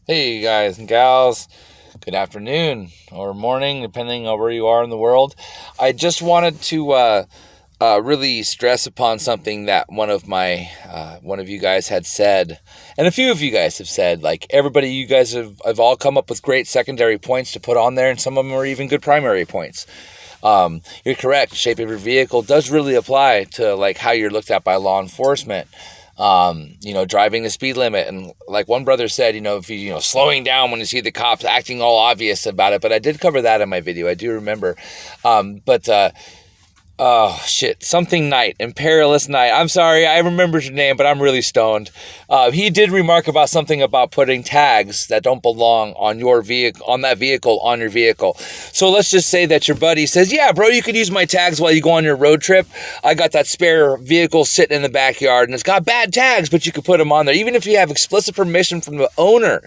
Hey guys and gals, good afternoon or morning, depending on where you are in the world. I just wanted to really stress upon something that one of you guys had said, and a few of you guys have said. Like everybody, you guys have all come up with great secondary points to put on there, and some of them are even good primary points. You're correct. Shape of your vehicle does really apply to like how you're looked at by law enforcement. Driving the speed limit. And like one brother said, if you slowing down when you see the cops acting all obvious about it. But I did cover that in my video. I do remember. But Oh, shit. Something Knight. Imperialist Knight. I'm sorry. I remember your name, but I'm really stoned. He did remark about something about putting tags that don't belong on your vehicle, on that vehicle, on your vehicle. So let's just say that your buddy says, yeah, bro, you could use my tags while you go on your road trip. I got that spare vehicle sitting in the backyard and it's got bad tags, but you could put them on there. Even if you have explicit permission from the owner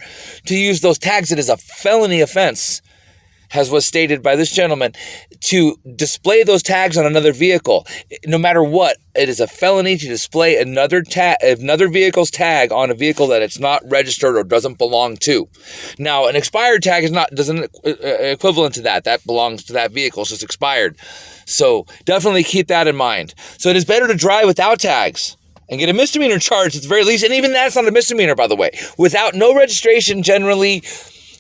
to use those tags, it is a felony offense, as was stated by this gentleman, to display those tags on another vehicle. No matter what, it is a felony to display another vehicle's tag on a vehicle that it's not registered or doesn't belong to. Now, an expired tag doesn't equivalent to that. That belongs to that vehicle. It's just expired. So definitely keep that in mind. So it is better to drive without tags and get a misdemeanor charge at the very least. And even that's not a misdemeanor, by the way. Without no registration, generally,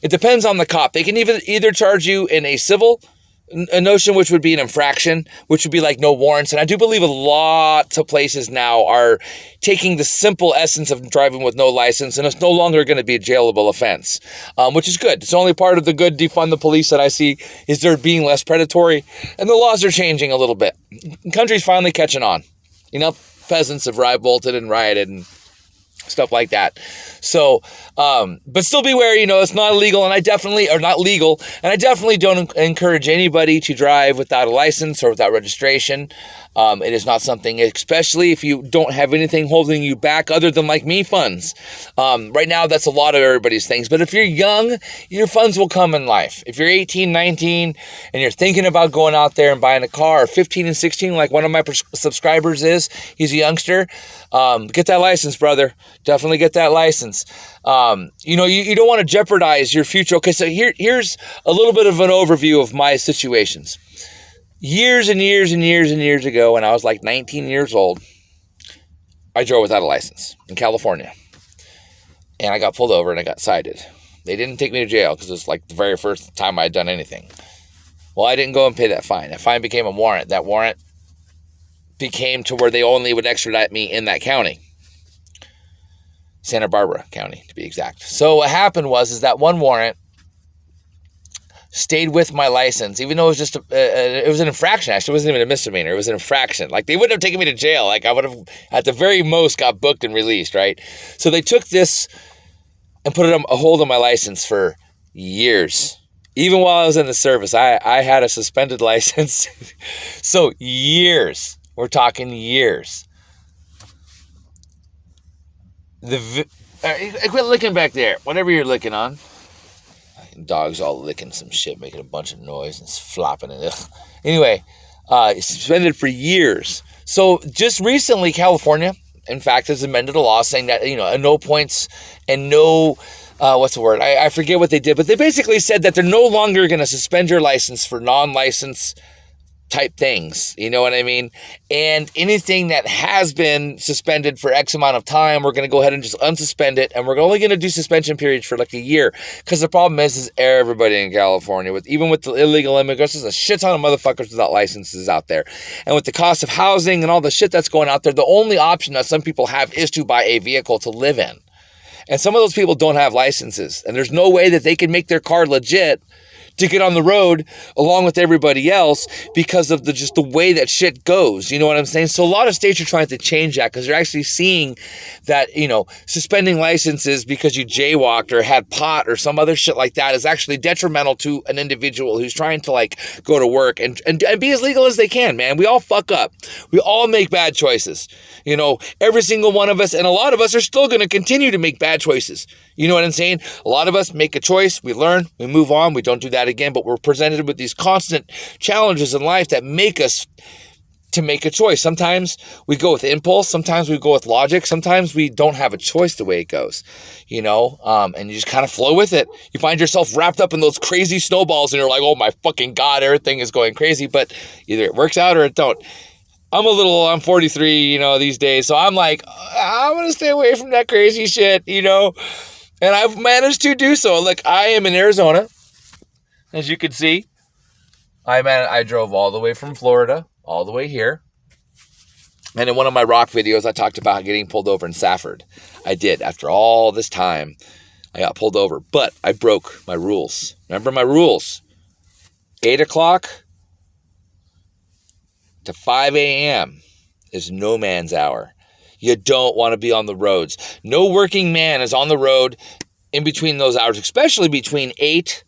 it depends on the cop. They can either charge you in a civil notion, which would be an infraction, which would be like no warrants. And I do believe a lot of places now are taking the simple essence of driving with no license, and it's no longer going to be a jailable offense, which is good. It's only part of the good defund the police that I see is they're being less predatory, and the laws are changing a little bit. The country's finally catching on. Peasants have revolted and rioted and stuff like that. So, but still beware, it's not illegal, and I definitely don't encourage anybody to drive without a license or without registration. It is not something, especially if you don't have anything holding you back other than like me, funds. Right now, that's a lot of everybody's things. But if you're young, your funds will come in life. If you're 18, 19, and you're thinking about going out there and buying a car, or 15 and 16, like one of my subscribers is, he's a youngster, get that license, brother. Definitely get that license. You don't want to jeopardize your future. Okay, so here's a little bit of an overview of my situations. Years and years and years and years ago, when I was like 19 years old, I drove without a license in California. And I got pulled over and I got cited. They didn't take me to jail because it was like the very first time I had done anything. Well, I didn't go and pay that fine. That fine became a warrant. That warrant became to where they only would extradite me in that county. Santa Barbara County, to be exact. So what happened was that one warrant stayed with my license, even though it was just it was an infraction. Actually, it wasn't even a misdemeanor. It was an infraction. Like, they wouldn't have taken me to jail. Like, I would have, at the very most, got booked and released, right? So they took this and put a hold on my license for years. Even while I was in the service, I had a suspended license. So years. We're talking years. Quit licking back there. Whatever you're licking on. Dog's all licking some shit, making a bunch of noise and flopping it. Ugh. Anyway, suspended for years. So just recently, California, in fact, has amended a law saying that, no points and no, what's the word? I forget what they did, but they basically said that they're no longer going to suspend your license for non-license type things, you know what I mean? And anything that has been suspended for X amount of time, we're going to go ahead and just unsuspend it, and we're only going to do suspension periods for like a year. Because the problem is everybody in California, even with the illegal immigrants, there's a shit ton of motherfuckers without licenses out there. And with the cost of housing and all the shit that's going out there, the only option that some people have is to buy a vehicle to live in. And some of those people don't have licenses, and there's no way that they can make their car legit to get on the road along with everybody else because of just the way that shit goes. You know what I'm saying? So a lot of states are trying to change that because they're actually seeing that, suspending licenses because you jaywalked or had pot or some other shit like that is actually detrimental to an individual who's trying to like go to work and be as legal as they can, man. We all fuck up. We all make bad choices. Every single one of us, and a lot of us are still going to continue to make bad choices. You know what I'm saying? A lot of us make a choice, we learn, we move on, we don't do that again, but we're presented with these constant challenges in life that make us to make a choice. Sometimes we go with impulse. Sometimes we go with logic. Sometimes we don't have a choice the way it goes, and you just kind of flow with it. You find yourself wrapped up in those crazy snowballs and you're like, oh my fucking God, everything is going crazy. But either it works out or it don't. I'm 43, these days. So I'm like, I want to stay away from that crazy shit, and I've managed to do so. Look, I am in Arizona, as you can see. I drove all the way from Florida, all the way here. And in one of my rock videos, I talked about getting pulled over in Safford. I did. After all this time, I got pulled over. But I broke my rules. Remember my rules. 8 o'clock to 5 a.m. is no man's hour. You don't want to be on the roads. No working man is on the road in between those hours, especially between 8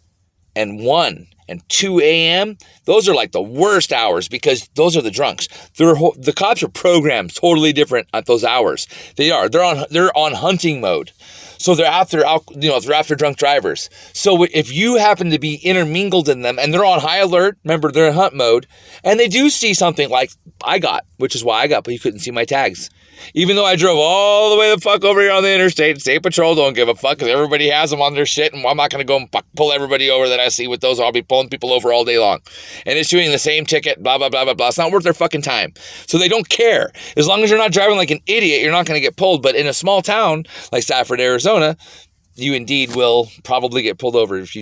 and 1 and 2 a.m. Those are like the worst hours because those are the drunks. The cops are programmed totally different at those hours. They are. They're on hunting mode. So they're after drunk drivers. So if you happen to be intermingled in them and they're on high alert, remember they're in hunt mode, and they do see something like I got, which is why I got, but you couldn't see my tags. Even though I drove all the way the fuck over here on the interstate, State Patrol don't give a fuck because everybody has them on their shit, and I'm not going to go and pull everybody over that I see with those. I'll be pulling people over all day long. And issuing the same ticket, blah, blah, blah, blah, blah. It's not worth their fucking time. So they don't care. As long as you're not driving like an idiot, you're not going to get pulled. But in a small town like Safford, Arizona, you indeed will probably get pulled over if you